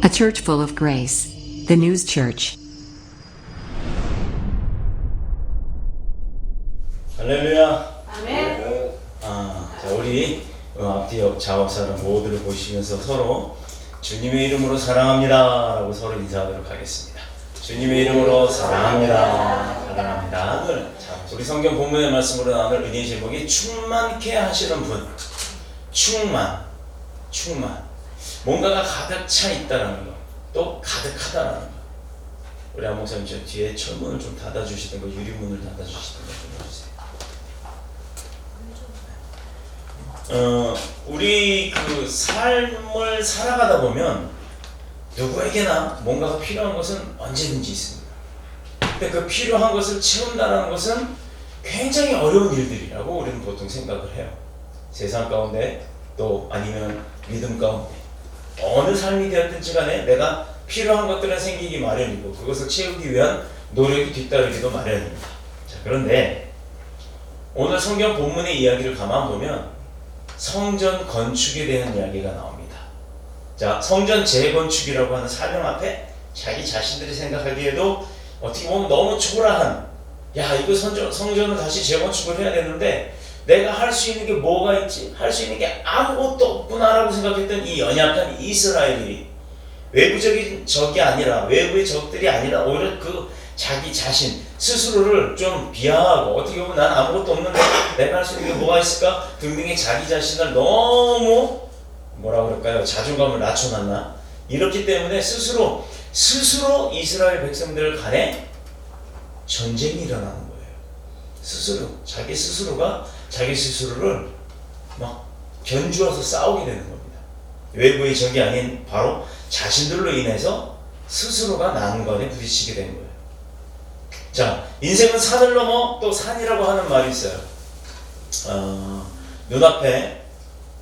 A church full of grace. The News Church. 할렐루야. 아멘. 자, 우리 앞뒤 옆 좌우 사람 모두를 보시면서 서로 주님의 이름으로 사랑합니다 라고 서로 인사하도록 하겠습니다. 주님의 이름으로 사랑합니다. 사랑합니다. 우리 성경 본문의 말씀으로 나눌 은혜의 제목이 충만케 하시는 분. 충만. 뭔가가 가득 차 있다라는 거, 또 가득하다라는 거. 우리 안 목사님 저 뒤에 철문을 좀 닫아주시든가 유리문을 닫아주시든가 좀 해주세요. 우리 그 삶을 살아가다 보면 누구에게나 뭔가가 필요한 것은 언제든지 있습니다. 근데 그 필요한 것을 채운다는 것은 굉장히 어려운 일들이라고 우리는 보통 생각을 해요. 세상 가운데 또 아니면 믿음 가운데 어느 삶이 되었든지 간에 내가 필요한 것들은 생기기 마련이고 그것을 채우기 위한 노력이 뒤따르기도 마련입니다. 자, 그런데 오늘 성경 본문의 이야기를 가만 보면 성전 건축에 대한 이야기가 나옵니다. 자, 성전 재건축이라고 하는 사명 앞에 자기 자신들이 생각하기에도 어떻게 보면 너무 초라한, 야, 이거 성전을 다시 재건축을 해야 되는데 내가 할 수 있는 게 뭐가 있지? 할 수 있는 게 아무것도 없구나라고 생각했던 이 연약한 이스라엘이 외부적인 적이 아니라, 외부의 적들이 아니라 오히려 그 자기 자신 스스로를 좀 비하하고 어떻게 보면 난 아무것도 없는데 내가 할 수 있는 게 뭐가 있을까? 등등의 자기 자신을 너무 뭐라 그럴까요? 자존감을 낮춰놨나? 이렇기 때문에 스스로 이스라엘 백성들 간에 전쟁이 일어나는 거예요. 자기 스스로가 자기 스스로를 막 견주어서 싸우게 되는 겁니다. 외부의 적이 아닌 바로 자신들로 인해서 스스로가 난관에 부딪히게 되는 거예요. 자, 인생은 산을 넘어 또 산이라고 하는 말이 있어요. 눈앞에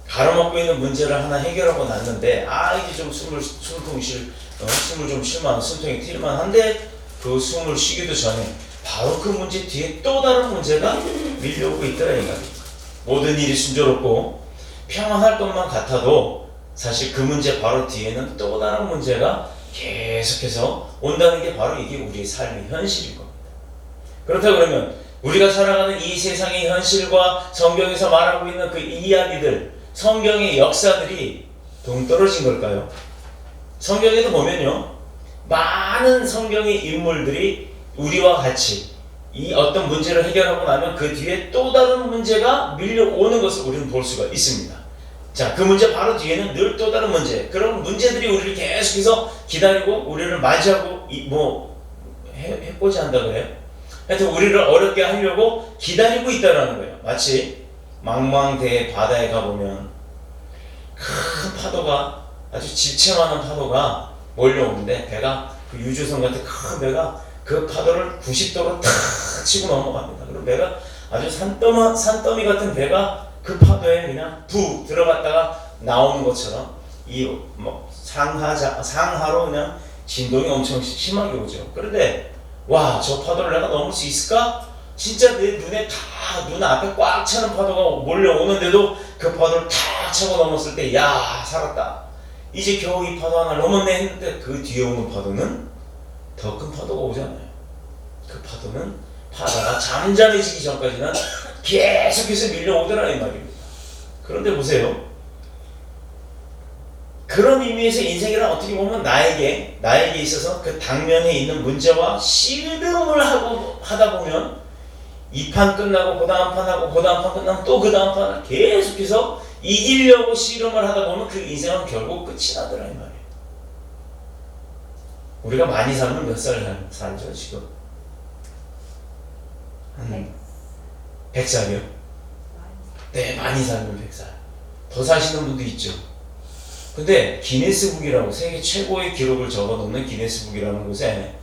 가로막고 있는 문제를 하나 해결하고 났는데 이게 좀 숨을 좀 쉴만한, 숨통이 튈만한데 그 숨을 쉬기도 전에 바로 그 문제 뒤에 또 다른 문제가 밀려오고 있더라 이 말이에요. 모든 일이 순조롭고 평안할 것만 같아도 사실 그 문제 바로 뒤에는 또 다른 문제가 계속해서 온다는 게 바로 이게 우리의 삶의 현실인 겁니다. 그렇다 그러면 우리가 살아가는 이 세상의 현실과 성경에서 말하고 있는 그 이야기들, 성경의 역사들이 동떨어진 걸까요? 성경에도 보면요, 많은 성경의 인물들이 우리와 같이 이 어떤 문제를 해결하고 나면 그 뒤에 또 다른 문제가 밀려오는 것을 우리는 볼 수가 있습니다. 자, 그 문제 바로 뒤에는 늘 또 다른 문제, 그런 문제들이 우리를 계속해서 기다리고 우리를 맞이하고 해보자 한다 그래요. 하여튼 우리를 어렵게 하려고 기다리고 있다는 거예요. 마치 망망대해 바다에 가보면 큰 파도가, 아주 질체많은 파도가 몰려오는데 배가, 그 유조선 같은 큰 배가 그 파도를 90도로 탁 치고 넘어갑니다. 그리고 배가 아주 산더미 같은 배가 그 파도에 그냥 부 들어갔다가 나오는 것처럼 상하로 그냥 진동이 엄청 심하게 오죠. 그런데 와, 저 파도를 내가 넘을 수 있을까? 진짜 내 눈에 눈 앞에 꽉 차는 파도가 몰려오는데도 그 파도를 탁 차고 넘었을 때, 야, 살았다. 이제 겨우 이 파도 하나 넘었네 했는데 그 뒤에 오는 파도는 더 큰 파도가 오잖아요. 그 파도는 바다가 잠잠해지기 전까지는 계속해서 밀려오더라 이 말입니다. 그런데 보세요. 그런 의미에서 인생이란 어떻게 보면 나에게 있어서 그 당면에 있는 문제와 씨름을 하다 보면 이 판 끝나고 그 다음 판 하고 그 다음 판 끝나면 또 그 다음 판을 계속해서 이기려고 씨름을 하다 보면 그 인생은 결국 끝이 나더라 이 말이에요. 우리가 많이 살면 몇 살 살죠 지금? 100살이요? 네, 많이 살면 100살. 더 사시는 분도 있죠. 근데 기네스북이라고, 세계 최고의 기록을 적어놓는 기네스북이라는 곳에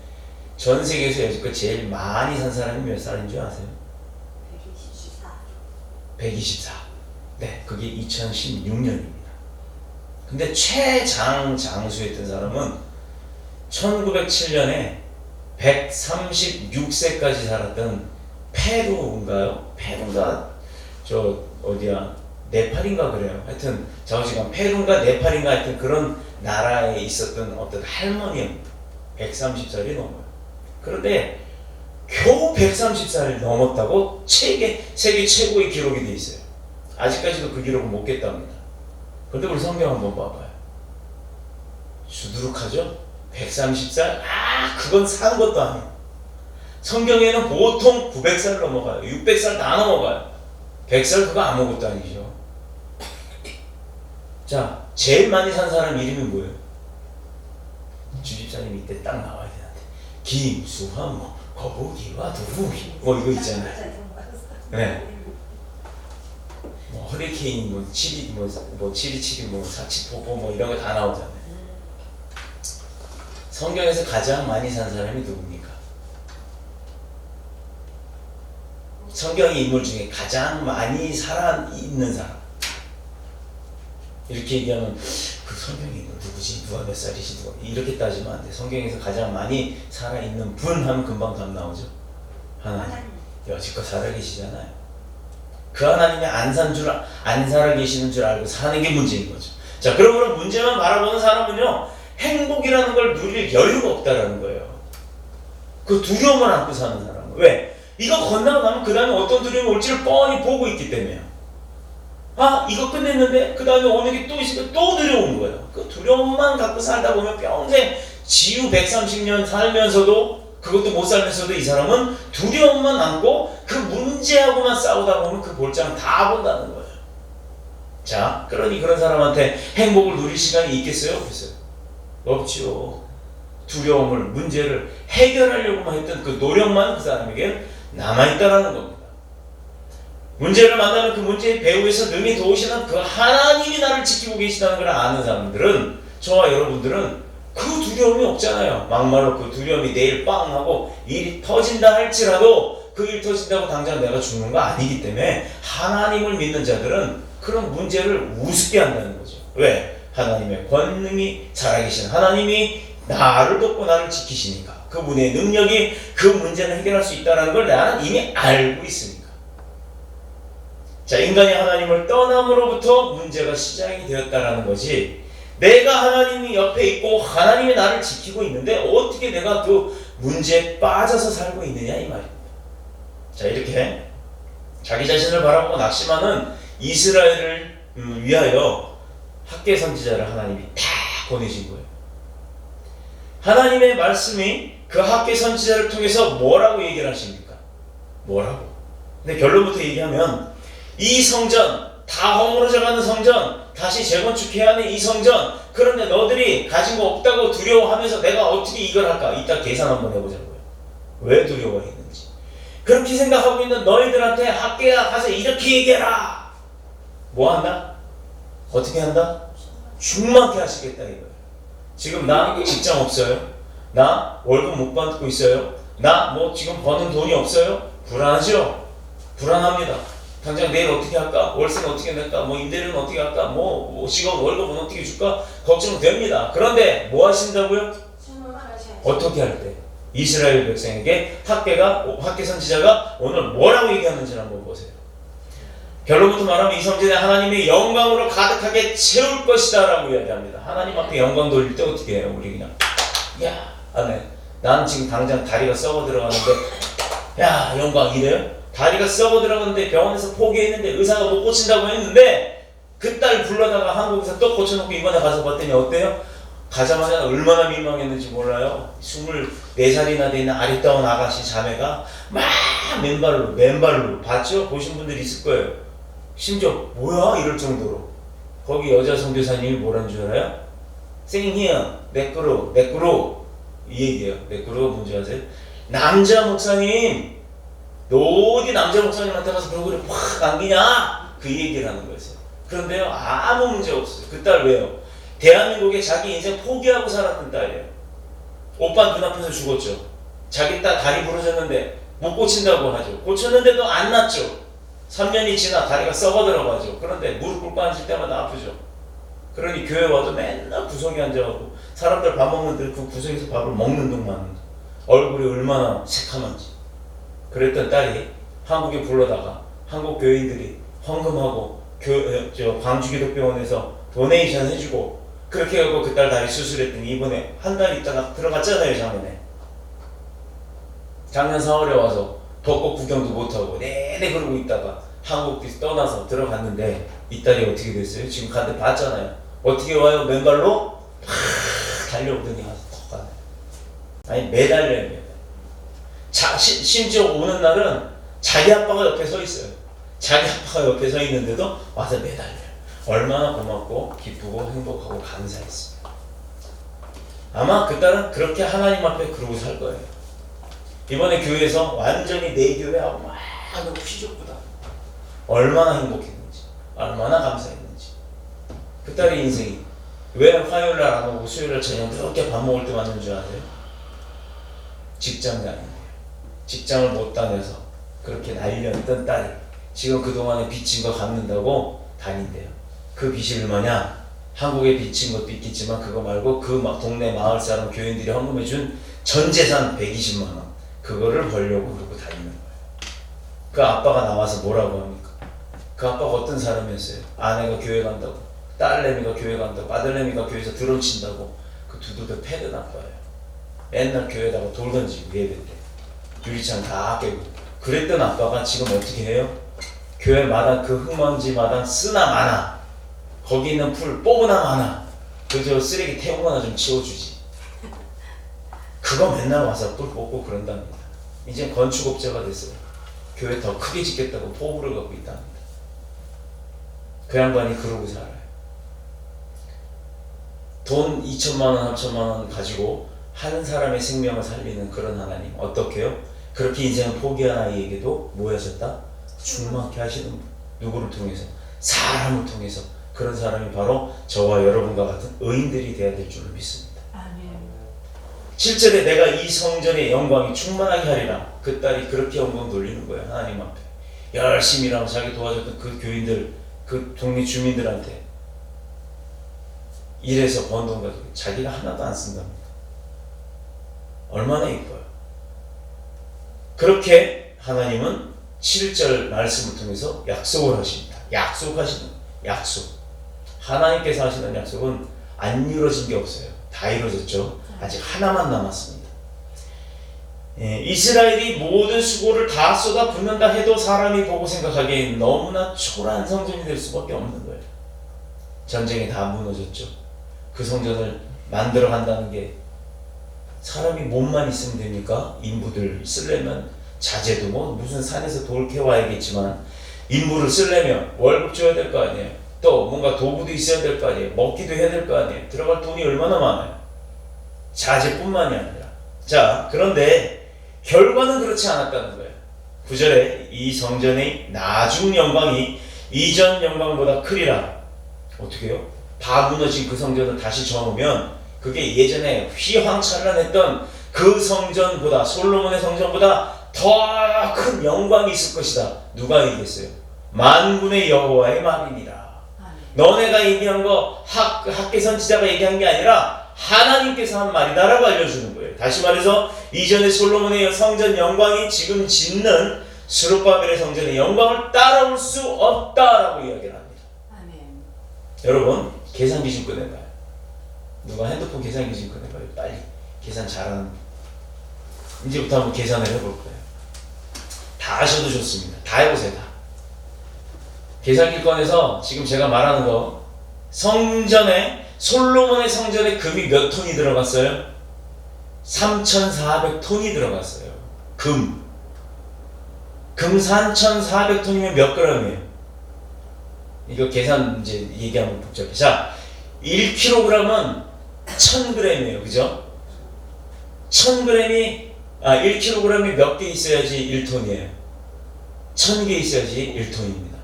전 세계에서 여지껏 제일 많이 산 사람이 몇 살인 줄 아세요? 124. 네, 그게 2016년입니다. 근데 장수했던 사람은 1907년에 136세까지 살았던 페루인가? 네팔인가 그래요. 하여튼 저지간 페루인가 네팔인가 하여튼 그런 나라에 있었던 어떤 할머니입니다. 130살이 넘어요. 그런데 겨우 130살이 넘었다고 세계 최고의 기록이 돼 있어요. 아직까지도 그 기록을 못 깼답니다. 그런데 우리 성경 한번 봐봐요. 주두룩하죠? 130살? 그건 사는 것도 아니에요. 성경에는 보통 900살 넘어가요. 600살 다 넘어가요. 100살 그거 아무것도 아니죠. 자, 제일 많이 산 사람 이름이 뭐예요? 주집사님 이때 딱 나와야 되는데. 김수환, 뭐, 거북이와 두루미, 뭐 이거 있잖아요. 네. 뭐 허리케인, 뭐 727, 뭐 4745, 뭐 이런 거 다 나오잖아요. 성경에서 가장 많이 산 사람이 누굽니까? 성경의 인물 중에 가장 많이 살아있는 사람. 이렇게 얘기하면 그 성경의 인물 누구지? 누가 몇 살이지? 누가 이렇게 따지면 안 돼. 성경에서 가장 많이 살아있는 분 하면 금방 답 나오죠. 하나님. 여지껏 살아계시잖아요. 그 하나님이 안 살아계시는 줄 알고 사는 게 문제인 거죠. 자, 그러므로 문제만 바라보는 사람은요, 행복이라는 걸 누릴 여유가 없다라는 거예요. 그 두려움을 안고 사는 사람은. 왜? 이거 건너고 나면 그 다음에 어떤 두려움이 올지를 뻔히 보고 있기 때문에요. 이거 끝냈는데 그 다음에 오는 게 또 있으니까 또 두려운 거예요. 그 두려움만 갖고 살다 보면 평생 지우 130년 살면서도 그것도 못 살면서도 이 사람은 두려움만 안고 그 문제하고만 싸우다 보면 그 볼장 다 본다는 거예요. 자, 그러니 그런 사람한테 행복을 누릴 시간이 있겠어요? 없겠어요? 없지요. 두려움을, 문제를 해결하려고만 했던 그 노력만 그 사람에게 남아있다는 겁니다. 문제를 만나면 그 문제의 배후에서 능히 도우시는 그 하나님이 나를 지키고 계시다는 걸 아는 사람들은, 저와 여러분들은 그 두려움이 없잖아요. 막말로 그 두려움이 내일 빵 하고 일이 터진다 할지라도 그 일 터진다고 당장 내가 죽는 거 아니기 때문에 하나님을 믿는 자들은 그런 문제를 우습게 한다는 거죠. 왜? 하나님의 권능이 살아계신 하나님이 나를 돕고 나를 지키시니까. 그분의 능력이 그 문제를 해결할 수 있다는 걸 나는 이미 알고 있으니까. 자, 인간이 하나님을 떠남으로부터 문제가 시작이 되었다라는 거지, 내가 하나님이 옆에 있고 하나님이 나를 지키고 있는데 어떻게 내가 그 문제에 빠져서 살고 있느냐 이 말입니다. 자, 이렇게 자기 자신을 바라보고 낙심하는 이스라엘을 위하여 학개 선지자를 하나님이 다 보내신 거예요. 하나님의 말씀이 그 학개 선지자를 통해서 뭐라고 얘기를 하십니까? 뭐라고? 근데 결론부터 얘기하면, 이 성전, 다 허물어져가는 성전, 다시 재건축해야 하는 이 성전, 그런데 너들이 가진 거 없다고 두려워하면서 내가 어떻게 이걸 할까? 이따 계산 한번 해보자고요. 왜 두려워했는지. 그렇게 생각하고 있는 너희들한테 학개야 가서 이렇게 얘기해라. 뭐 한다? 어떻게 한다? 충만케 하시겠다 이거예요. 지금 나 직장 없어요? 나 월급 못 받고 있어요? 나 뭐 지금 버는 돈이 없어요? 불안하죠? 불안합니다. 당장 내일 어떻게 할까? 월세는 어떻게 낼까? 뭐 임대료는 어떻게 할까? 뭐 직원 월급은 어떻게 줄까? 걱정됩니다. 그런데 뭐 하신다고요? 어떻게 할 때? 이스라엘 백성에게 학개 선지자가 오늘 뭐라고 얘기하는지 한번 보세요. 결론부터 말하면 이 성전에 하나님의 영광으로 가득하게 채울 것이다 라고 이야기합니다. 하나님 앞에 영광 돌릴 때 어떻게 해요? 우리 그냥 야, 아멘. 난 지금 당장 다리가 썩어 들어가는데 야, 영광 이래요? 다리가 썩어 들어가는데 병원에서 포기했는데 의사가 못 고친다고 했는데 그 딸 불러다가 한국에서 또 고쳐놓고 이번에 가서 봤더니 어때요? 가자마자 얼마나 민망했는지 몰라요. 24살이나 되는 아리따운 아가씨 자매가 막 맨발로 봤죠? 보신 분들이 있을 거예요. 심지어 뭐야? 이럴 정도로. 거기 여자 선교사님이 뭐라는 줄 알아요? 생히야 내꾸로 이 얘기예요. 내꾸로가 뭔지 아세요? 남자 목사님, 너 어디 남자 목사님한테 가서 얼굴에 확 안기냐? 그 얘기를 하는 거였어요. 그런데요, 아무 문제 없어요. 그 딸 왜요? 대한민국에 자기 인생 포기하고 살았던 딸이에요. 오빠 눈앞에서 죽었죠. 자기 딸 다리 부러졌는데 못 고친다고 하죠. 고쳤는데도 안 낫죠. 3년이 지나 다리가 썩어 들어가죠. 그런데 무릎 꿇고 앉을 때마다 아프죠. 그러니 교회 와도 맨날 구석에 앉아가고 사람들 밥 먹는데 그 구석에서 밥을 먹는 동안 얼굴이 얼마나 새카만지. 그랬던 딸이 한국에 불러다가 한국 교인들이 헌금하고 광주기독병원에서 도네이션 해주고 그렇게 하고 그 딸 다리 수술했더니 이번에 한 달 있다가 들어갔잖아요. 작년 4월에 와서 벚꽃 구경도 못하고 내내 그러고 있다가 한국 떠나서 들어갔는데 이 딸이 어떻게 됐어요? 지금 간데 봤잖아요. 어떻게 와요? 맨발로 팍 달려오더니 와서 턱 가네. 아니 매달려요. 심지어 오는 날은 자기 아빠가 옆에 서 있어요. 자기 아빠가 옆에 서 있는데도 와서 매달려요. 얼마나 고맙고 기쁘고 행복하고 감사했어요. 아마 그 딸은 그렇게 하나님 앞에 그러고 살 거예요. 이번에 교회에서 완전히 내 교회하고 막 휘젓보다 얼마나 행복했는지, 얼마나 감사했는지. 그 딸의 인생이 왜 화요일날 안 오고 수요일날 저녁 그렇게 밥 먹을 때 왔는 줄 아세요? 직장 다니는데요. 직장을 못 다녀서 그렇게 날렸던 딸이 지금 그동안에 빚진 거 갚는다고 다닌대요. 그 빚이 얼마냐? 한국에 빚진 것도 있겠지만 그거 말고 그 동네 마을 사람 교인들이 헌금해준 전 재산 120만 원 그거를 벌려고 그러고 다니는 거예요. 그 아빠가 나와서 뭐라고 합니까? 그 아빠가 어떤 사람이었어요? 아내가 교회 간다고, 딸내미가 교회 간다고, 아들내미가 교회에서 드럼 친다고 그 두들겨 패던 아빠예요. 맨날 교회에다가 돌 던지고 예배 때 유리창 다 깨고 그랬던 아빠가 지금 어떻게 해요? 교회 마당 그 흙먼지 마당 쓰나 마나 거기 있는 풀 뽑으나 마나 그저 쓰레기 태우거나 좀 치워주지. 그거 맨날 와서 뿔 뽑고 그런답니다. 이제 건축업자가 됐어요. 교회 더 크게 짓겠다고 포부를 갖고 있답니다. 그 양반이 그러고 살아요. 돈 2천만 원, 3천만 원 가지고 한 사람의 생명을 살리는 그런 하나님. 어떻게요? 그렇게 인생을 포기한 아이에게도 뭐 하셨다? 충만케 하시는 분. 누구를 통해서? 사람을 통해서. 그런 사람이 바로 저와 여러분과 같은 의인들이 되어야 될 줄을 믿습니다. 아멘. 7절에 내가 이 성전의 영광이 충만하게 하리라. 그 딸이 그렇게 영광 돌리는 거예요. 하나님 앞에. 열심히 일하고 자기 도와줬던 그 교인들, 그 동네 주민들한테 일해서 번 돈 가지고 자기가 하나도 안 쓴답니다. 얼마나 이뻐요. 그렇게 하나님은 7절 말씀을 통해서 약속을 하십니다. 약속하시는 약속. 하나님께서 하시는 약속은 안 이루어진 게 없어요. 다 이루어졌죠. 아직 하나만 남았습니다. 이스라엘이 모든 수고를 다 쏟아 붓는다 해도 사람이 보고 생각하기엔 너무나 초라한 성전이 될 수밖에 없는 거예요. 전쟁이 다 무너졌죠. 그 성전을 만들어 간다는 게 사람이 몸만 있으면 됩니까? 인부들 쓰려면 자재도 뭐 무슨 산에서 돌 캐와야겠지만 인부를 쓰려면 월급 줘야 될 거 아니에요. 또 뭔가 도구도 있어야 될 거 아니에요. 먹기도 해야 될 거 아니에요. 들어갈 돈이 얼마나 많아요. 자재뿐만이 아니라. 자, 그런데 결과는 그렇지 않았다는 거예요. 9절에 이 성전의 나중 영광이 이전 영광보다 크리라. 어떻게 해요? 다 무너진 그 성전을 다시 저으면 그게 예전에 휘황찬란했던 그 성전보다, 솔로몬의 성전보다 더 큰 영광이 있을 것이다. 누가 얘기했어요? 만군의 여호와의 말이니라. 너네가 얘기한 거 학개선 지자가 얘기한 게 아니라 하나님께서 한 말이다라고 알려주는 거예요. 다시 말해서 이전에 솔로몬의 성전 영광이 지금 짓는 스룹바벨의 성전의 영광을 따라올 수 없다라고 이야기를 합니다. 아멘. 여러분 계산기 좀 꺼내봐요. 누가 핸드폰 계산기 좀 꺼내봐요. 빨리 계산 잘하는. 이제부터 한번 계산을 해볼 거예요. 다 하셔도 좋습니다. 다 해보세요. 다. 계산기 꺼내서 지금 제가 말하는 거 성전에 솔로몬의 성전에 금이 몇 톤이 들어갔어요? 3,400톤이 들어갔어요. 금 3,400톤이면 몇 g이에요? 이거 계산 이제 얘기하면 복잡해. 자, 1kg은 1,000g이에요. 그죠? 1,000g이 1kg이 몇 개 있어야지 1톤이에요? 1,000개 있어야지 1톤입니다.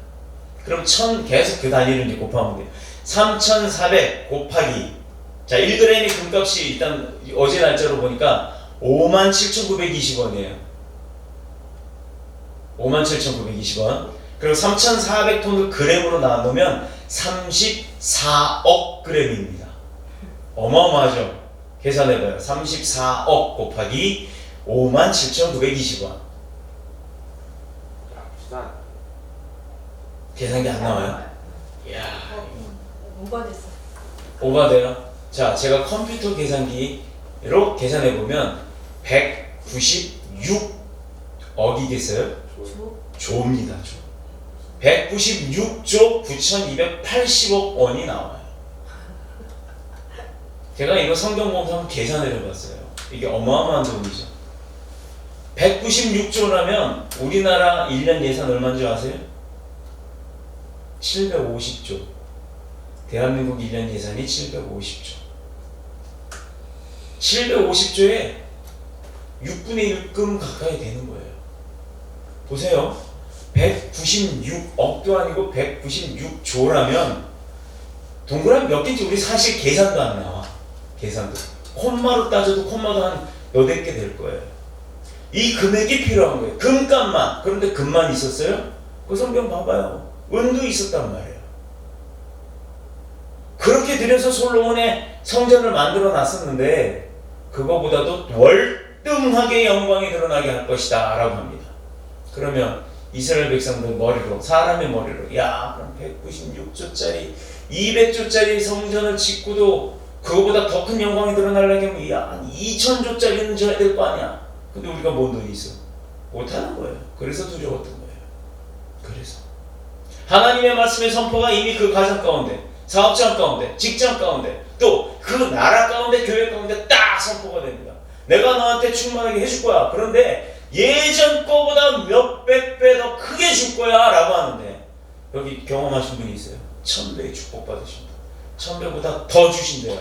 그럼 1,000 계속 그 단위를 이제 곱하면 돼요. 3,400 곱하기 자 1g의 금값이 일단 어제 날짜로 보니까 57,920원이에요. 57,920원. 그리고 3,400톤을 g으로 나누면 34억 g입니다. 어마어마하죠? 계산해봐요. 34억 곱하기 57,920원. 계산기 안 나와요? 이야, 오버됐어. 오바돼요. 자, 제가 컴퓨터 계산기로 계산해 보면 196억이겠어요? 조입니다. 조. 196조 9,280억 원이 나와요. 제가 이거 성경 보면서 한번 계산을 해봤어요. 이게 어마어마한 돈이죠. 196조라면 우리나라 1년 예산 얼마인 줄 아세요? 750조. 대한민국 1년 예산이 750조. 750조에 6분의 1금 가까이 되는 거예요. 보세요. 196억도 아니고 196조라면 동그라미 몇 개인지 우리 사실 계산도 안 나와. 계산도. 콤마로 따져도 콤마도 한 여덟 개 될 거예요. 이 금액이 필요한 거예요. 금값만. 그런데 금만 있었어요? 그 성경 봐봐요. 은도 있었단 말이에요. 그렇게 들여서 솔로몬의 성전을 만들어 놨었는데 그거보다도 월등하게 영광이 드러나게 할 것이다 라고 합니다. 그러면 이스라엘 백성들 머리로, 사람의 머리로, 야 그럼 196조짜리 200조짜리 성전을 짓고도 그거보다 더 큰 영광이 드러나려면 한 2000조짜리는 져야 될 거 아니야. 근데 우리가 뭔 돈이 있어? 못하는 거예요. 그래서 두려웠던 거예요. 그래서 하나님의 말씀의 선포가 이미 그 가정 가운데, 사업장 가운데, 직장 가운데, 또 그 나라 가운데, 교회 가운데 딱 선포가 됩니다. 내가 너한테 충만하게 해줄 거야. 그런데 예전 거보다 몇백 배 더 크게 줄 거야 라고 하는데 여기 경험하신 분이 있어요. 1000배의 축복 받으십니다. 1000배보다 더 주신대요.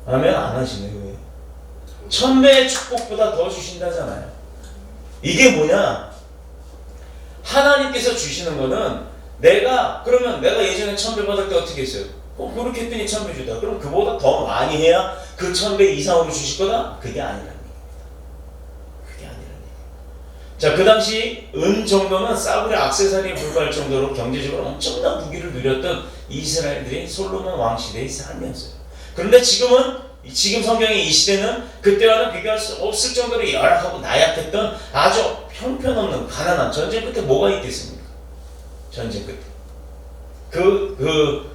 아멘? 안 하시네. 왜? 1000배의 축복보다 더 주신다잖아요. 이게 뭐냐? 하나님께서 주시는 거는 그러면 내가 예전에 1000배 받을 때 어떻게 했어요? 그렇게 했더니 1000배 주다. 그럼 그보다 더 많이 해야 그 1000배 이상으로 주실 거다? 그게 아니라는 얘기입니다. 그게 아니라는 얘기입니다. 자, 그 당시 은 정도는 싸구려 액세서리에 불과할 정도로 경제적으로 엄청난 부귀를 누렸던 이스라엘들이 솔로몬 왕 시대의 삶이었어요. 그런데 지금 성경의 이 시대는 그때와는 비교할 수 없을 정도로 열악하고 나약했던 아주 형편없는 가난한 전쟁 끝에 뭐가 있겠습니까? 전쟁 끝에. 그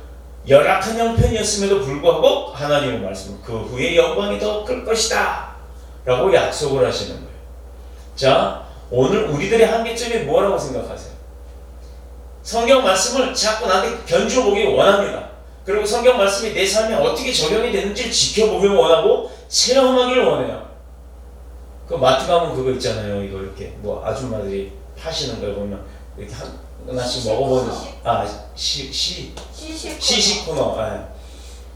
열악한 형편이었음에도 불구하고 하나님의 말씀은 그 후에 영광이 더 클 것이다 라고 약속을 하시는 거예요. 자, 오늘 우리들의 한계점이 뭐라고 생각하세요? 성경 말씀을 자꾸 나한테 견주어보기 원합니다. 그리고 성경 말씀이 내 삶에 어떻게 적용이 되는지 지켜보길 원하고 체험하길 원해요. 그 마트 가면 그거 있잖아요. 이거 이렇게 뭐 아줌마들이 파시는 걸 보면 이렇게 하나씩 먹어보는 시식 코너.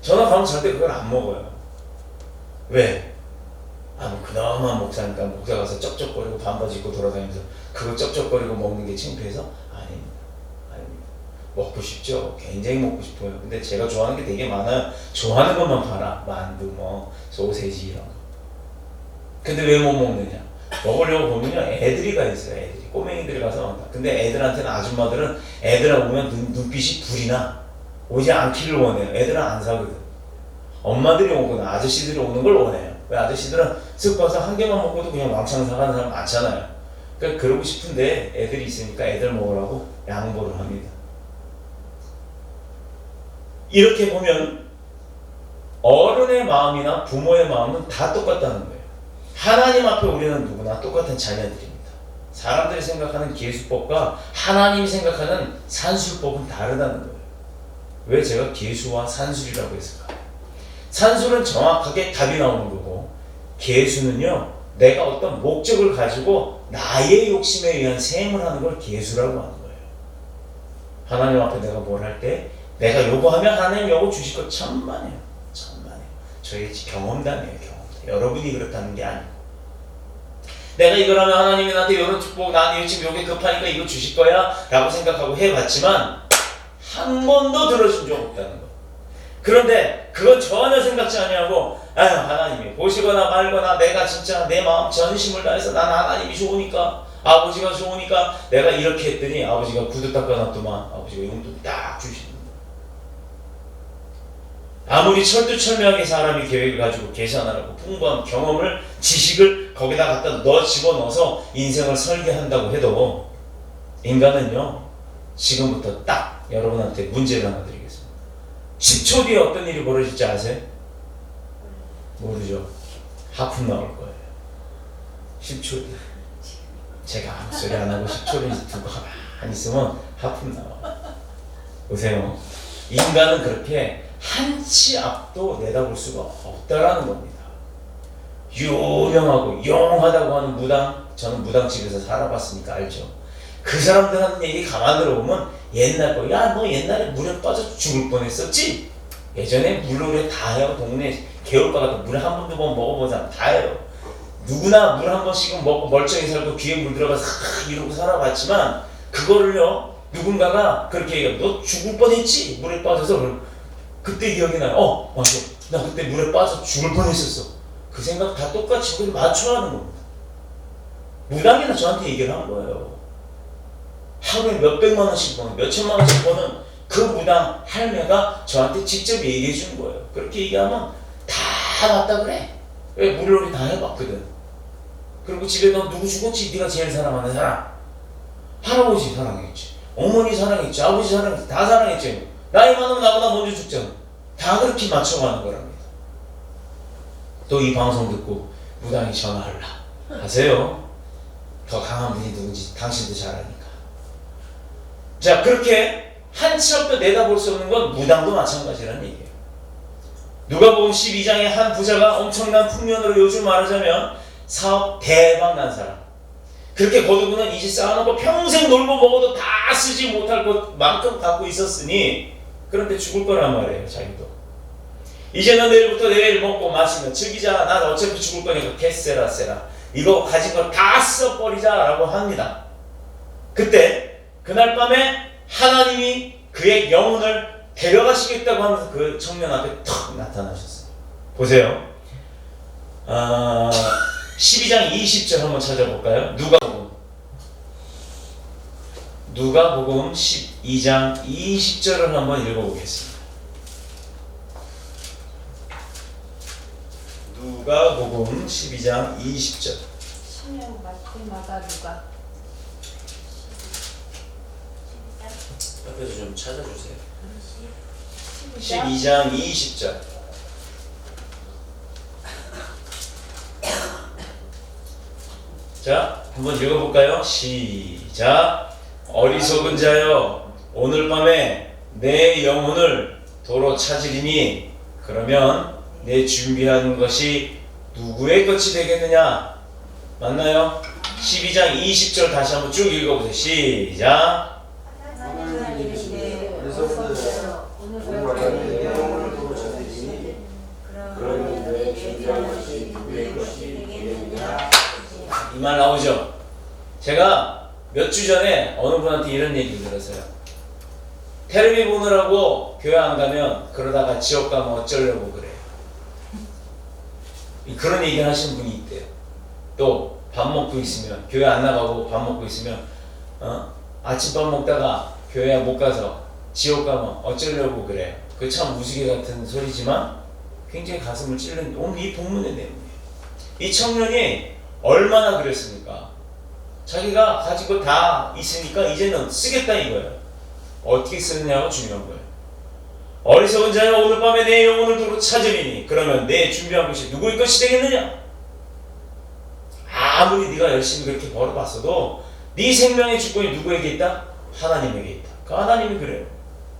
저는 가면 절대 그걸 안 먹어요. 왜? 뭐 그나마 목사니까 목사 가서 쩍쩍거리고 반바지 입고 돌아다니면서 그거 쩍쩍거리고 먹는 게 창피해서? 아닙니다. 먹고 싶죠. 굉장히 먹고 싶어요. 근데 제가 좋아하는 게 되게 많아요. 좋아하는 것만 봐라. 만두, 뭐 소세지 이런 거. 근데 왜 못 먹느냐? 먹으려고 보면요, 애들이가 있어요. 애들이 꼬맹이들이 가서 먹는다. 근데 애들한테는, 아줌마들은 애들하고 보면 눈빛이 불이 나. 오지 않기를 원해요. 애들은 안 사거든. 엄마들이 오거나 아저씨들이 오는 걸 원해요. 왜? 아저씨들은 쓱 봐서 한 개만 먹고도 그냥 왕창 사가는 사람 많잖아요. 그러니까 그러고 싶은데 애들이 있으니까 애들 먹으라고 양보를 합니다. 이렇게 보면 어른의 마음이나 부모의 마음은 다 똑같다는 거예요. 하나님 앞에 우리는 누구나 똑같은 자녀들입니다. 사람들이 생각하는 계수법과 하나님이 생각하는 산술법은 다르다는 거예요. 왜 제가 계수와 산술이라고 했을까요? 산술은 정확하게 답이 나오는 거고, 계수는요, 내가 어떤 목적을 가지고 나의 욕심에 의한 셈을 하는 걸 계수라고 하는 거예요. 하나님 앞에 내가 뭘 할 때 내가 요구하면 하나님 요구 주실 거 천만에요. 천만에요. 저희 경험담이에요. 경험담. 여러분이 그렇다는 게 아니고, 내가 이걸 하면 하나님이 나한테 이런 축복, 나는 지금 요게 급하니까 이거 주실 거야 라고 생각하고 해봤지만 한 번도 들어준 적 없다는 거. 그런데 그건 전혀 생각지 아니하고, 하나님이 보시거나 말거나 내가 진짜 내 마음 전심을 다해서 난 하나님이 좋으니까, 아버지가 좋으니까 내가 이렇게 했더니 아버지가 구두 닦아놨더만 아버지가 용돈 딱 주시는 거예요. 아무리 철두철미하게 사람이 계획을 가지고 계산을 하고 풍부한 경험을, 지식을 거기다 갖다 집어넣어서 인생을 설계한다고 해도 인간은요, 지금부터 딱 여러분한테 문제를 하나 드리겠습니다. 10초 뒤에 어떤 일이 벌어질지 아세요? 모르죠. 하품 나올 거예요. 10초 뒤에. 제가 아무 소리 안 하고 10초를 두고 가만히 있으면 하품 나와. 보세요. 인간은 그렇게 한 치 앞도 내다볼 수가 없다라는 겁니다. 유명하고 영하다고 하는 무당, 저는 무당집에서 살아봤으니까 알죠. 그 사람들 하는 얘기 가만 들어보면 옛날 거, 야 너 옛날에 물에 빠져 죽을 뻔했었지? 예전에 물놀이 다 해요. 동네 개울가 같은 물에 한 번 두 번 먹어본 사람 다 해요. 누구나 물 한 번씩은 먹고 멀쩡히 살고 귀에 물 들어가서 이러고 살아봤지만 그거를요 누군가가 그렇게 얘기하면 너 죽을 뻔했지? 물에 빠져서. 그때 기억이 나요. 맞아, 나 그때 물에 빠져 죽을 뻔했었어. 그 생각 다 똑같이 그걸 맞춰 하는 겁니다. 무당이나 저한테 얘기를 한 거예요. 하루에 몇백만 원씩 버는, 몇천만 원씩 버는 그 무당 할매가 저한테 직접 얘기해 주는 거예요. 그렇게 얘기하면 다 맞다 그래. 왜 물놀이 다 해봤거든. 그리고 집에 너 누구 죽었지? 네가 제일 사랑하는 사람. 할아버지 사랑했지. 어머니 사랑했지. 아버지 사랑했지. 다 사랑했지. 나이 많으면 나보다 먼저 죽잖아. 다 그렇게 맞춰가는 거랍니다. 또 이 방송 듣고 무당이 전화하라 하세요. 더 강한 분이 누군지 당신도 잘 아니까. 자, 그렇게 한치 앞도 내다볼 수 없는 건 무당도 마찬가지라는 얘기예요. 누가복음 12장에 한 부자가 엄청난 풍년으로 요즘 말하자면 사업 대박 난 사람. 그렇게 거두고는 이 집 쌓아놓고 평생 놀고 먹어도 다 쓰지 못할 것만큼 갖고 있었으니 그런데 죽을 거란 말이에요. 자기도. 이제는 내일부터 내일 먹고 마시면 즐기자. 난 어차피 죽을 거니까 개쎄라 쎄라. 이거 가진 걸 다 써버리자 라고 합니다. 그때 그날 밤에 하나님이 그의 영혼을 데려가시겠다고 하면서 그 청년 앞에 턱 나타나셨어요. 보세요. 12장 20절 한번 찾아볼까요? 누가복음 12장 20절을 한번 읽어보겠습니다. 누가복음 12장 20절. 신명 마태마가 누가 옆에서 좀 찾아주세요. 12장 12장 20절. 자, 한번 읽어볼까요? 시작. 어리석은 자여, 오늘 밤에 내 영혼을 도로 찾으리니 그러면 내 준비한 것이 누구의 것이 되겠느냐? 맞나요? 12장 20절 다시 한번 쭉 읽어보세요. 시작. 이 말 나오죠? 제가 몇 주 전에 어느 분한테 이런 얘기를 들었어요. 텔레비 보느라고 교회 안 가면 그러다가 지옥 가면 어쩌려고 그래요. 그런 얘기 하시는 분이 있대요. 또 밥 먹고 있으면, 교회 안 나가고 밥 먹고 있으면 아침밥 먹다가 교회 못 가서 지옥 가면 어쩌려고 그래요. 그 참 우스개 같은 소리지만 굉장히 가슴을 찔른 오늘 이 본문의 내용이에요. 이 청년이 얼마나 그랬습니까? 자기가 가진 거 다 있으니까 이제는 쓰겠다 이거예요. 어떻게 쓰느냐가 중요한 거예요. 어리석은 자여, 오늘 밤에 내 영혼을 도로 찾으리니 그러면 내 준비한 것이 누구의 것이 되겠느냐? 아무리 네가 열심히 그렇게 벌어봤어도 네 생명의 주권이 누구에게 있다? 하나님에게 있다. 그 하나님이 그래요.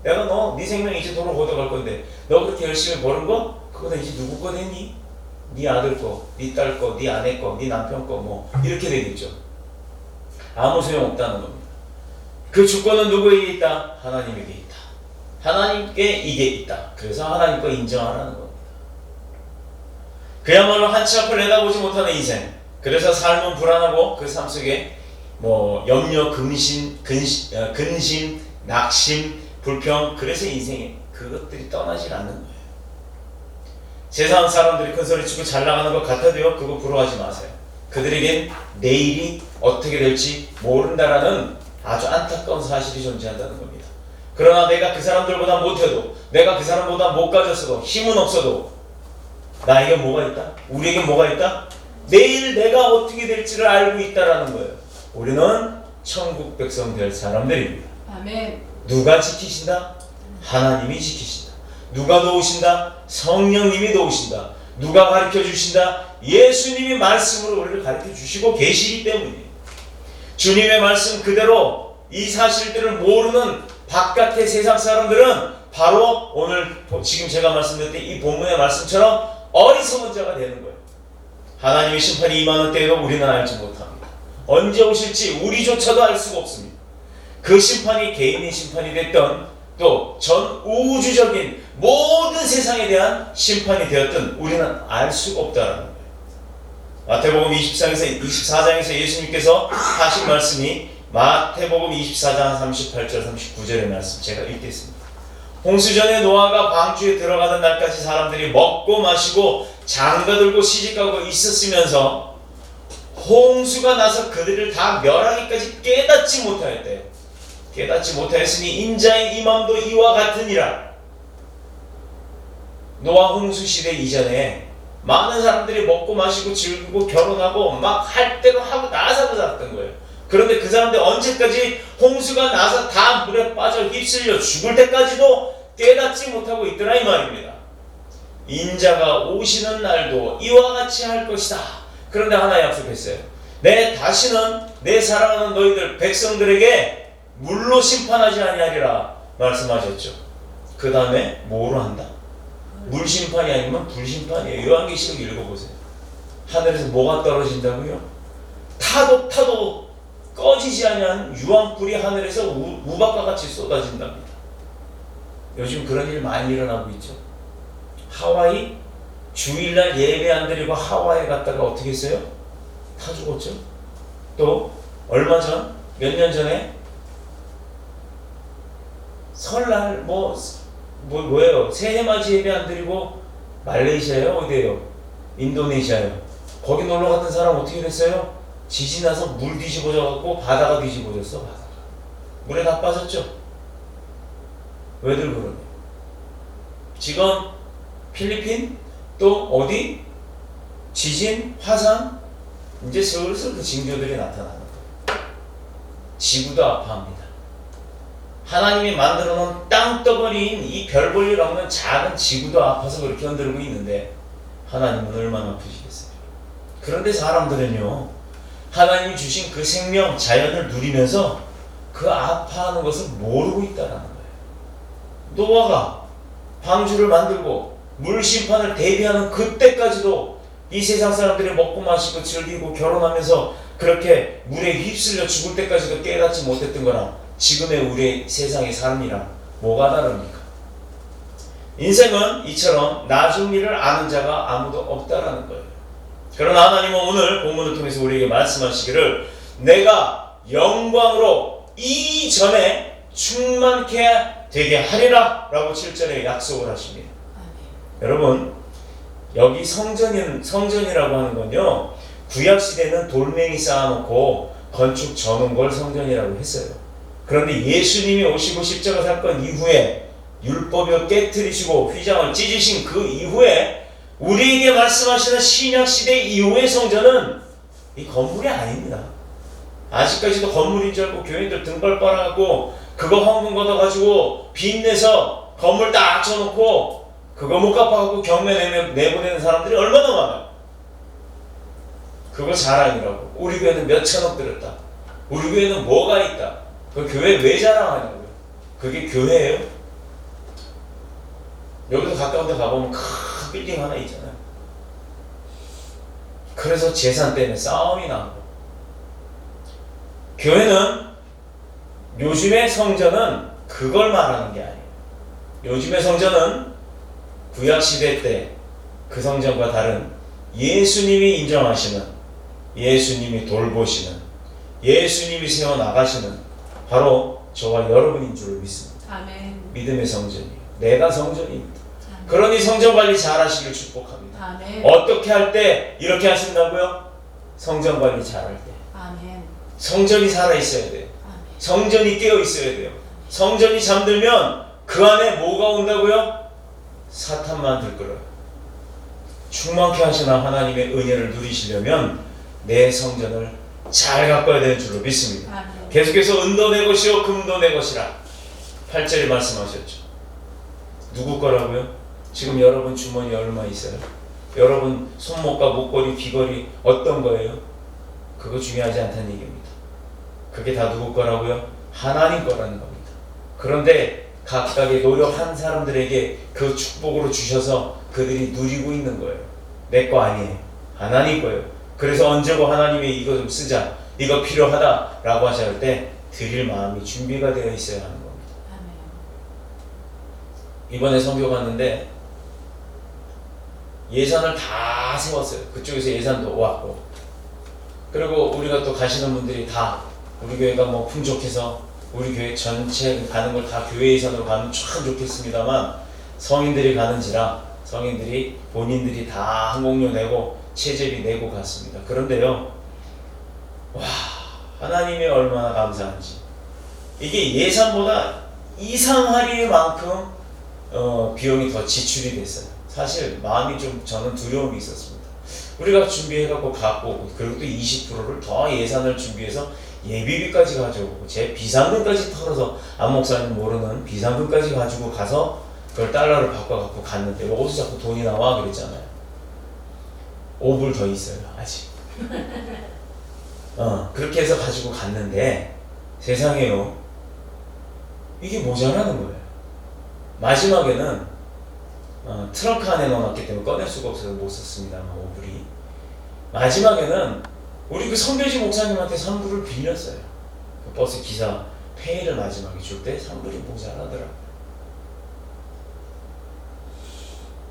내가 네 생명 이제 도로 걷어갈 건데 너 그렇게 열심히 버는 거? 그거 이제 누구 거 되니? 네 아들 거, 네 딸 거, 네 아내 거, 네 남편 거 뭐 이렇게 되겠죠. 아무 소용 없다는 겁니다. 그 주권은 누구에게 있다? 하나님에게 있다. 하나님께 이게 있다. 그래서 하나님 거 인정하라는 겁니다. 그야말로 한치 앞을 내다보지 못하는 인생. 그래서 삶은 불안하고 그 삶 속에 염려, 근심, 낙심, 불평. 그래서 인생에 그것들이 떠나질 않는 거예요. 세상 사람들이 큰 소리치고 잘 나가는 것 같아도요, 그거 부러워하지 마세요. 그들에겐 내일이 어떻게 될지 모른다라는 아주 안타까운 사실이 존재한다는 겁니다. 그러나 내가 그 사람들보다 못해도, 내가 그 사람보다 못 가졌어도, 힘은 없어도 나에게 뭐가 있다? 우리에게 뭐가 있다? 내일 내가 어떻게 될지를 알고 있다라는 거예요. 우리는 천국 백성 될 사람들입니다. 아멘. 누가 지키신다? 하나님이 지키신다. 누가 도우신다? 성령님이 도우신다. 누가 가르쳐 주신다? 예수님이 말씀으로 우리를 가르쳐 주시고 계시기 때문이에요. 주님의 말씀 그대로 이 사실들을 모르는 바깥의 세상 사람들은 바로 오늘 지금 제가 말씀드렸던 이 본문의 말씀처럼 어리석은 자가 되는 거예요. 하나님의 심판이 임하는 때에도 우리는 알지 못합니다. 언제 오실지 우리조차도 알 수가 없습니다. 그 심판이 개인의 심판이 됐던 또 전 우주적인 모든 세상에 대한 심판이 되었던 우리는 알 수가 없다는 거예요. 마태복음 24장에서 예수님께서 하신 말씀이 마태복음 24장 38절 39절의 말씀 제가 읽겠습니다. 홍수전에 노아가 방주에 들어가는 날까지 사람들이 먹고 마시고 장가들고 시집가고 있었으면서 홍수가 나서 그들을 다 멸하기까지 깨닫지 못하였대요. 깨닫지 못하였으니 인자의 임함도 이와 같으니라. 노아 홍수 시대 이전에 많은 사람들이 먹고 마시고 즐기고 결혼하고 막 할 대로 하고 나사고 살았던 거예요. 그런데 그 사람들 언제까지 홍수가 나서 다 물에 빠져 휩쓸려 죽을 때까지도 깨닫지 못하고 있더라 이 말입니다. 인자가 오시는 날도 이와 같이 할 것이다. 그런데 하나 약속했어요. 내 다시는 내 사랑하는 너희들 백성들에게 물로 심판하지 아니하리라 말씀하셨죠. 그 다음에 뭐로 한다? 물 심판이 아니면 불 심판이에요. 요한계시록 읽어보세요. 하늘에서 뭐가 떨어진다고요? 타도 꺼지지 아니한 유황불이 하늘에서 우박과 같이 쏟아진답니다. 요즘 그런 일 많이 일어나고 있죠. 하와이 주일날 예배 안 드리고 하와이 갔다가 어떻게 했어요? 다 죽었죠. 또 얼마 전, 몇 년 전에 설날 뭐예요? 새해맞이 예배 안 드리고 말레이시아요? 어디예요? 인도네시아요. 거기 놀러 갔던 사람 어떻게 됐어요? 지진 나서 물 뒤집어져 갖고 바다가 뒤집어졌어. 바다가 물에 다 빠졌죠. 왜들 그러냐? 지금 필리핀 또 어디 지진 화산 이제 슬슬 그 징조들이 나타나는 거예요. 지구도 아파합니다. 하나님이 만들어 놓은 땅덩어리인 이 별 볼 일 없는 작은 지구도 아파서 그렇게 흔들고 있는데 하나님은 얼마나 아프시겠어요. 그런데 사람들은요, 하나님이 주신 그 생명, 자연을 누리면서 그 아파하는 것을 모르고 있다는 거예요. 노아가 방주를 만들고 물 심판을 대비하는 그때까지도 이 세상 사람들이 먹고 마시고 즐기고 결혼하면서 그렇게 물에 휩쓸려 죽을 때까지도 깨닫지 못했던 거랑 지금의 우리 세상의 삶이랑 뭐가 다릅니까? 인생은 이처럼 나중 일을 아는 자가 아무도 없다라는 거예요. 그러나 하나님은 오늘 본문을 통해서 우리에게 말씀하시기를 내가 영광으로 이전에 충만케 되게 하리라 라고 7절에 약속을 하십니다. 여러분, 여기 성전이라고 하는 건요, 구약시대는 돌멩이 쌓아놓고 건축 져놓은 걸 성전이라고 했어요. 그런데 예수님이 오시고 십자가 사건 이후에 율법을 깨트리시고 휘장을 찢으신 그 이후에 우리에게 말씀하시는 신약시대 이후의 성전은 이 건물이 아닙니다. 아직까지도 건물인 줄 알고 교인들 등발 빨아갖고 그거 헌금 걷어가지고 빚내서 건물 딱 쳐놓고 그거 못 갚아갖고 경매 내보내는 사람들이 얼마나 많아요. 그거 자랑이라고. 우리 교회는 몇 천억 들었다. 우리 교회는 뭐가 있다. 그 교회 왜 자랑하냐고요. 그게 교회예요? 여기서 가까운 데 가보면 큰 빌딩 하나 있잖아요. 그래서 재산 때문에 싸움이 나고. 교회는 요즘의 성전은 그걸 말하는 게 아니에요. 요즘의 성전은 구약시대 때 그 성전과 다른 예수님이 인정하시는, 예수님이 돌보시는, 예수님이 세워나가시는 바로 저와 여러분인 줄 믿습니다. 아멘. 믿음의 성전이에요. 내가 성전입니다. 아멘. 그러니 성전 관리 잘 하시길 축복합니다. 아멘. 어떻게 할 때 이렇게 하신다고요? 성전 관리 잘 할 때. 아멘. 성전이 살아있어야 돼요. 아멘. 성전이 깨어있어야 돼요. 성전이 잠들면 그 안에 뭐가 온다고요? 사탄만 들끓어요. 충만케 하시는 하나님의 은혜를 누리시려면 내 성전을 잘 가꿔야 되는 줄로 믿습니다. 아멘. 계속해서 은도 내 것이요 금도 내 것이라 8절에 말씀하셨죠. 누구 거라고요? 지금 여러분 주머니에 얼마 있어요? 여러분 손목과 목걸이, 귀걸이 어떤 거예요? 그거 중요하지 않다는 얘기입니다. 그게 다 누구 거라고요? 하나님 거라는 겁니다. 그런데 각각의 노력한 사람들에게 그 축복으로 주셔서 그들이 누리고 있는 거예요. 내 거 아니에요. 하나님 거예요. 그래서 언제고 하나님이 이거 좀 쓰자, 이거 필요하다 라고 하실 때 드릴 마음이 준비가 되어 있어야 하는 겁니다. 이번에 선교 갔는데 예산을 다 세웠어요. 그쪽에서 예산도 왔고, 그리고 우리가 또 가시는 분들이 다 우리 교회가 뭐 풍족해서 우리 교회 전체 가는 걸 다 교회 예산으로 가면 참 좋겠습니다만, 성인들이 가는지라 성인들이 본인들이 다 항공료 내고 체제비 내고 갔습니다. 그런데요, 와, 하나님이 얼마나 감사한지, 이게 예산보다 이상할 만큼 비용이 더 지출이 됐어요. 사실 마음이 좀 저는 두려움이 있었습니다. 우리가 준비해갖고 갖고, 그리고 또 20%를 더 예산을 준비해서 예비비까지 가져오고 제 비상금까지 털어서 안 목사님 모르는 비상금까지 가지고 가서 그걸 달러를 바꿔갖고 갔는데 어디서 자꾸 돈이 나와 그랬잖아요. 5불 더 있어요 아직. 그렇게 해서 가지고 갔는데 세상에요, 이게 모자라는 거예요. 마지막에는 트렁크 안에 넣어놨기 때문에 꺼낼 수가 없어서 못 썼습니다만 5불이. 마지막에는 우리 그 선교지 목사님한테 3불을 빌렸어요. 그 버스 기사 페이를 마지막에 줄 때 3불이 모자라더라고요.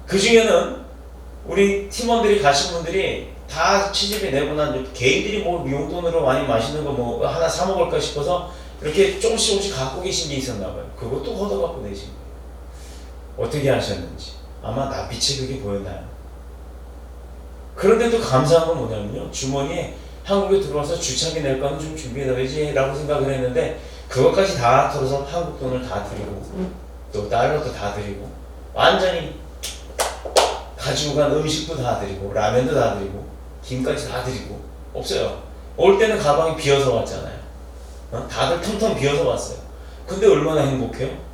그 중에는 우리 팀원들이 가신 분들이 다 취집이 내고 난 개인들이 뭐 용돈으로 많이 맛있는 거 뭐 하나 사 먹을까 싶어서 이렇게 조금씩 갖고 계신 게 있었나 봐요. 그것도 걷어갖고 내신 거예요. 어떻게 하셨는지 아마 낯빛이 그게 보였나요? 그런데도 감사한 건 뭐냐면요, 주머니에 한국에 들어와서 주차비 낼 거는 좀 준비해놔야지 라고 생각을 했는데 그것까지 다 털어서 한국 돈을 다 드리고 또 달러도 다 드리고 완전히 가지고 간 음식도 다 드리고 라면도 다 드리고 김까지 다 드리고 없어요. 올 때는 가방이 비어서 왔잖아요. 다들 텅텅 비어서 왔어요. 근데 얼마나 행복해요?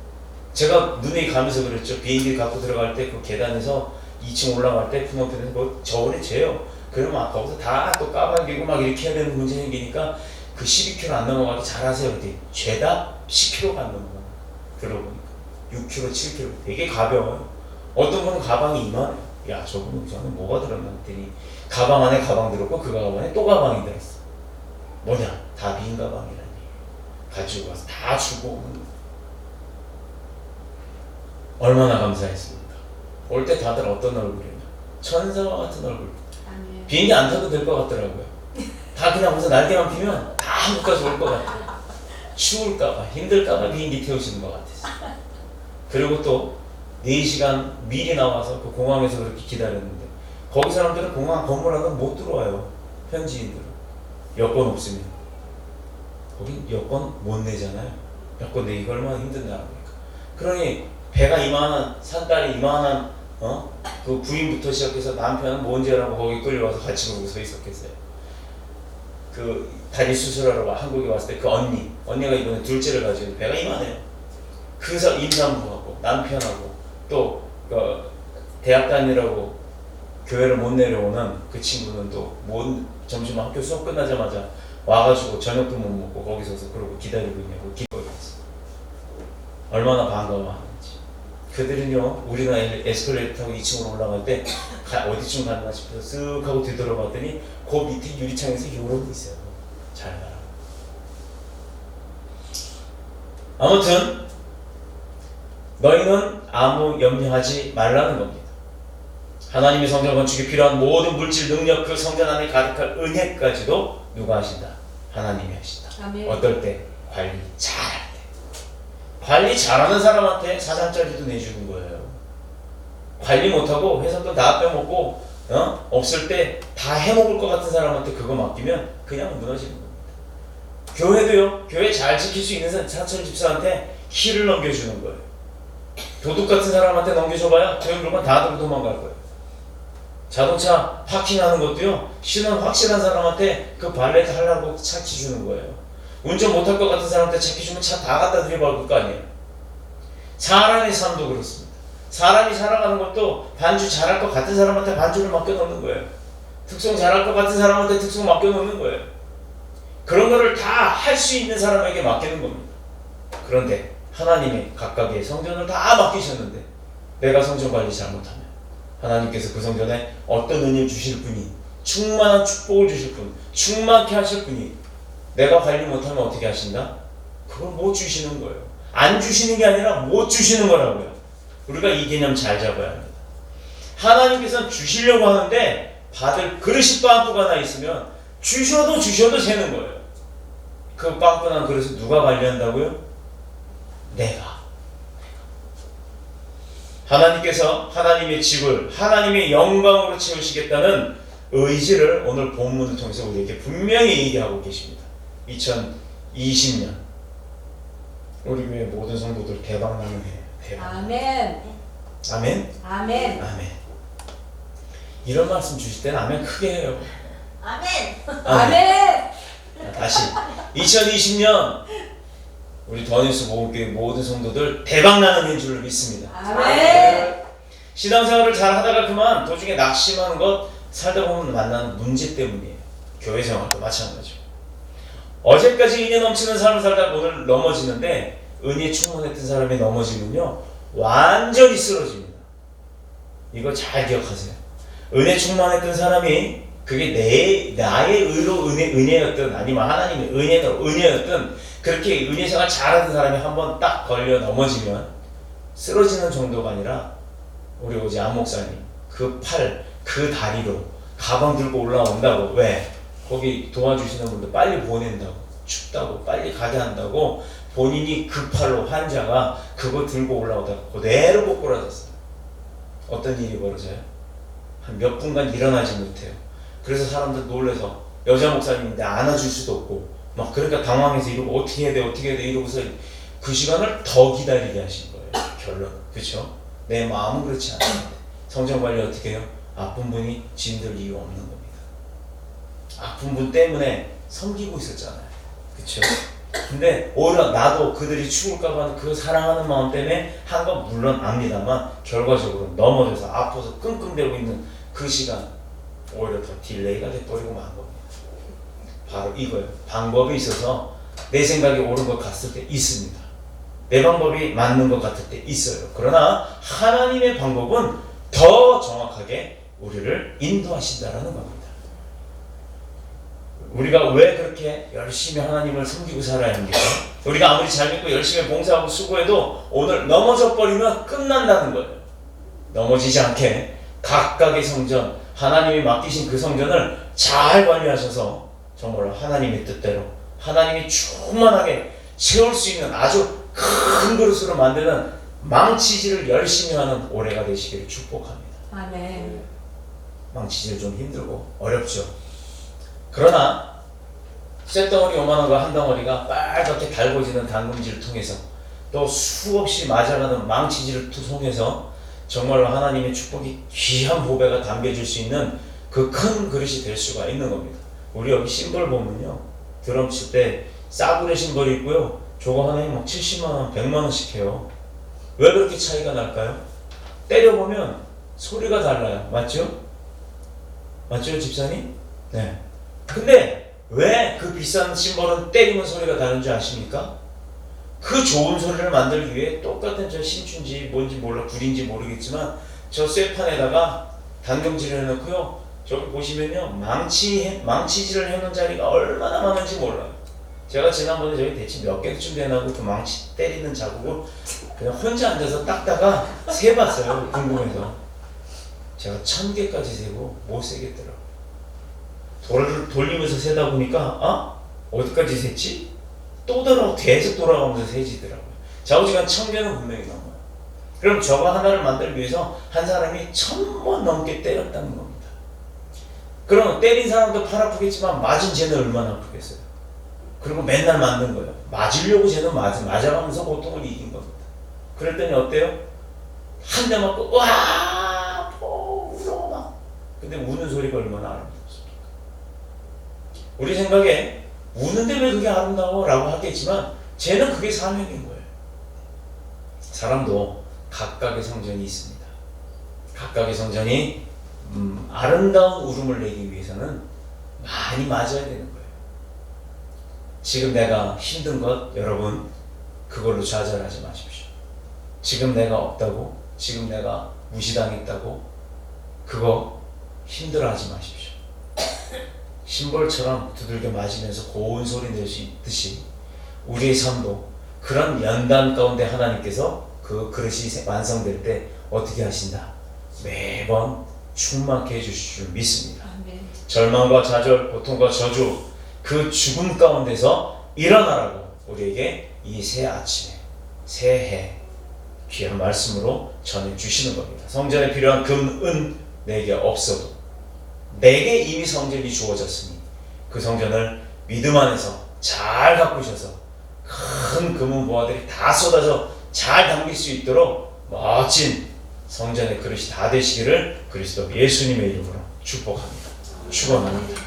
제가 눈에 가면서 그랬죠. 비행기 갖고 들어갈 때 그 계단에서 2층 올라갈 때 푸놈펜에서 뭐 저울에 재요. 그러면 아까 거기서 다 또 까발기고 막 이렇게 해야 되는 문제 생기니까 그 12kg 안 넘어가게 잘하세요. 그랬더니 죄다 10kg가 안 넘어가. 들어보니까 6kg, 7kg 되게 가벼워요. 어떤 분은 가방이 이만해요. 야, 저분은 뭐가 들었나 했더니 가방 안에 가방 들었고 그 가방에 또 가방이 들었어. 뭐냐? 다 빈 가방이라니. 가지고 와서 다 주고 오는 거예요. 얼마나 감사했습니까? 올 때 다들 어떤 얼굴이냐? 천사와 같은 얼굴. 비행기 안 타도 될 것 같더라고요. 다 그냥 거기서 날개만 피면 다 한국까지 올 것 같아요. 추울까봐, 힘들까봐 비행기 태우시는 것 같았어요. 그리고 또 4시간 미리 나와서 그 공항에서 그렇게 기다렸는데 거기 사람들은 공항 건물 안에 못 들어와요. 현지인들은. 여권 없으면. 거긴 여권 못 내잖아요. 여권 내기가 얼마나 힘든 나라입니까? 그러니 배가 이만한, 산딸이 이만한 그 부인부터 시작해서 남편은 뭔지라고 거기 끌려와서 같이 보고 서 있었겠어요. 그 다리 수술하러 한국에 왔을 때 그 언니가 이번에 둘째를 가지고 배가 이만해요. 그 임산부하고 남편하고 또 대학 다니라고 교회를 못 내려오는 그 친구는 또 점심 학교 수업 끝나자마자 와가지고 저녁도 못 먹고 거기 서서 그러고 기다리고 있냐고 기뻐했어. 얼마나 반가워하는지. 그들은요, 우리가 에스컬레이터 타고 2층으로 올라갈 때 어디쯤 갔나 싶어서 쓱 하고 뒤돌아봤더니 그 밑에 유리창에서 이러고 있어요. 잘 가라. 아무튼 너희는 아무 염려하지 말라는 겁니다. 하나님의 성전 건축에 필요한 모든 물질, 능력, 그 성전 안에 가득할 은혜까지도 누가 하신다? 하나님이 하신다. 아멘. 어떨 때? 관리 잘할 때. 관리 잘하는 사람한테 4장짜리도 내주는 거예요. 관리 못하고 회사 돈 다 빼먹고 없을 때 다 해먹을 것 같은 사람한테 그거 맡기면 그냥 무너지는 겁니다. 교회도요, 교회 잘 지킬 수 있는 사천 집사한테 키를 넘겨주는 거예요. 도둑 같은 사람한테 넘겨줘봐야 교회 물건 다 들고 도망갈 거예요. 자동차 파킹하는 것도요, 신원 확실한 사람한테 그 발렛 하려고 차키 주는 거예요. 운전 못할 것 같은 사람한테 차키 주면 차 다 갖다 들여박을 거 아니에요. 사람의 삶도 그렇습니다. 사람이 살아가는 것도 반주 잘할 것 같은 사람한테 반주를 맡겨놓는 거예요. 특송 잘할 것 같은 사람한테 특송 맡겨놓는 거예요. 그런 거를 다 할 수 있는 사람에게 맡기는 겁니다. 그런데 하나님이 각각의 성전을 다 맡기셨는데 내가 성전 관리 잘못하면 하나님께서 그 성전에 어떤 은혜를 주실 분이, 충만한 축복을 주실 분, 충만케 하실 분이 내가 관리 못하면 어떻게 하신다? 그걸 못 주시는 거예요. 안 주시는 게 아니라 못 주시는 거라고요. 우리가 이 개념 잘 잡아야 합니다. 하나님께서는 주시려고 하는데 받을 그릇이 빵꾸가 하나 있으면 주셔도 새는 거예요. 그 빵꾸난 그릇을 누가 관리한다고요? 내가. 하나님께서 하나님의 집을 하나님의 영광으로 채우시겠다는 의지를 오늘 본문을 통해서 우리에게 분명히 얘기하고 계십니다. 2020년 우리 교회 모든 성도들 대박나는 해예요. 대박. 아멘. 아멘? 아멘. 아멘. 이런 말씀 주실 때는 아멘 크게 해요. 아멘. 아멘. 다시 2020년 우리 더뉴스 모험교회 모든 성도들 대박나는 해인 줄 믿습니다. 아멘. 신앙생활을 잘 하다가 그만 도중에 낙심하는 것 살다 보면 만나는 문제 때문이에요. 교회 생활도 마찬가지고. 어제까지 은혜 넘치는 삶을 살다가 오늘 넘어지는데 은혜 충만했던 사람이 넘어지면요 완전히 쓰러집니다. 이거 잘 기억하세요. 은혜 충만했던 사람이 그게 나의 의로 은혜였든 아니면 하나님의 은혜였든 그렇게 은혜 생활 잘하는 사람이 한번 딱 걸려 넘어지면 쓰러지는 정도가 아니라 우리 오지 안 목사님 그 팔, 그 다리로 가방 들고 올라온다고. 왜? 거기 도와주시는 분들 빨리 보낸다고, 춥다고 빨리 가게 한다고 본인이 그 팔로 환자가 그거 들고 올라오다가 그대로 꼬꾸라졌어요. 어떤 일이 벌어져요? 한 몇 분간 일어나지 못해요. 그래서 사람들 놀래서 여자 목사님인데 안아줄 수도 없고 막 그러니까 당황해서 이러고 어떻게 해야 돼 이러고서 그 시간을 더 기다리게 하신 거예요. 결론. 그렇죠? 내 마음은 그렇지 않은데 성전 관리 어떻게 해요? 아픈 분이 짐들 이유 없는 겁니다. 아픈 분 때문에 섬기고 있었잖아요. 그렇죠? 근데 오히려 나도 그들이 죽을까봐 그 사랑하는 마음 때문에 한 건 물론 압니다만 결과적으로 넘어져서 아파서 끙끙대고 있는 그 시간 오히려 더 딜레이가 돼버리고 만 겁니다. 바로 이거예요. 방법이 있어서 내 생각이 옳은 것 같을 때 있습니다. 내 방법이 맞는 것 같을 때 있어요. 그러나 하나님의 방법은 더 정확하게 우리를 인도하신다라는 겁니다. 우리가 왜 그렇게 열심히 하나님을 섬기고 살아야 합니까? 우리가 아무리 잘 믿고 열심히 봉사하고 수고해도 오늘 넘어져 버리면 끝난다는 거예요. 넘어지지 않게 각각의 성전, 하나님이 맡기신 그 성전을 잘 관리하셔서 정말로 하나님의 뜻대로 하나님이 충만하게 채울 수 있는 아주 큰 그릇으로 만드는 망치질을 열심히 하는 올해가 되시기를 축복합니다. 아멘. 망치질 좀 힘들고 어렵죠. 그러나 쇳덩어리 요만한 거 한 덩어리가 빨갛게 달궈지는 당금질을 통해서 또 수없이 맞아가는 망치질을 통해서 정말로 하나님의 축복이 귀한 보배가 담겨질 수 있는 그 큰 그릇이 될 수가 있는 겁니다. 우리 여기 심벌 보면요 드럼 칠 때 싸구려 심벌이 있고요 저거 하나에 막 70만원 100만원씩 해요. 왜 그렇게 차이가 날까요? 때려보면 소리가 달라요. 맞죠? 맞죠 집사님? 네. 근데 왜 그 비싼 심벌은 때리면 소리가 다른 줄 아십니까? 그 좋은 소리를 만들기 위해 똑같은 저 신춘지 뭔지 몰라 불인지 모르겠지만 저 쇠판에다가 단경질을 해놓고요 저기 보시면요 망치질을 해놓은 자리가 얼마나 많은지 몰라요. 제가 지난번에 저기 대체 몇 개쯤 되나고 그 망치 때리는 자국을 그냥 혼자 앉아서 닦다가 세봤어요. 궁금해서. 제가 1000개까지 세고 못 세겠더라고요. 돌리면서 세다 보니까 어디까지 셌지? 또 계속 돌아가면서 세지더라고요. 좌우지간 1000개는 분명히 넘어요. 그럼 저거 하나를 만들기 위해서 한 사람이 1000번 넘게 때렸다는 겁니다. 그럼 때린 사람도 팔 아프겠지만 맞은 쟤는 얼마나 아프겠어요. 그리고 맨날 맞는 거예요. 맞으려고 쟤는 맞아가면서 고통을 이긴 겁니다. 그랬더니 어때요? 한 대 맞고 와 울어 막. 근데 우는 소리가 얼마나 아름답습니까? 우리 생각에 우는데 왜 그게 아름다워? 라고 하겠지만 쟤는 그게 사명인 거예요. 사람도 각각의 성전이 있습니다. 각각의 성전이 아름다운 울음을 내기 위해서는 많이 맞아야 되는 거예요. 지금 내가 힘든 것 여러분 그걸로 좌절하지 마십시오. 지금 내가 없다고, 지금 내가 무시당했다고 그거 힘들어하지 마십시오. 심벌처럼 두들겨 맞으면서 고운 소리 내듯이 우리의 삶도 그런 연단 가운데 하나님께서 그 그릇이 완성될 때 어떻게 하신다? 매번 충만케 해주실 줄 믿습니다. 아멘. 절망과 좌절, 고통과 저주, 그 죽음 가운데서 일어나라고 우리에게 이 새 아침에, 새해 귀한 말씀으로 전해주시는 겁니다. 성전에 필요한 금, 은 내게 없어도 내게 이미 성전이 주어졌으니 그 성전을 믿음 안에서 잘 가꾸셔서 큰 금은 보화들이 다 쏟아져 잘 담길 수 있도록 멋진 성전의 그릇이 다 되시기를 그리스도 예수님의 이름으로 축복합니다. 축원합니다.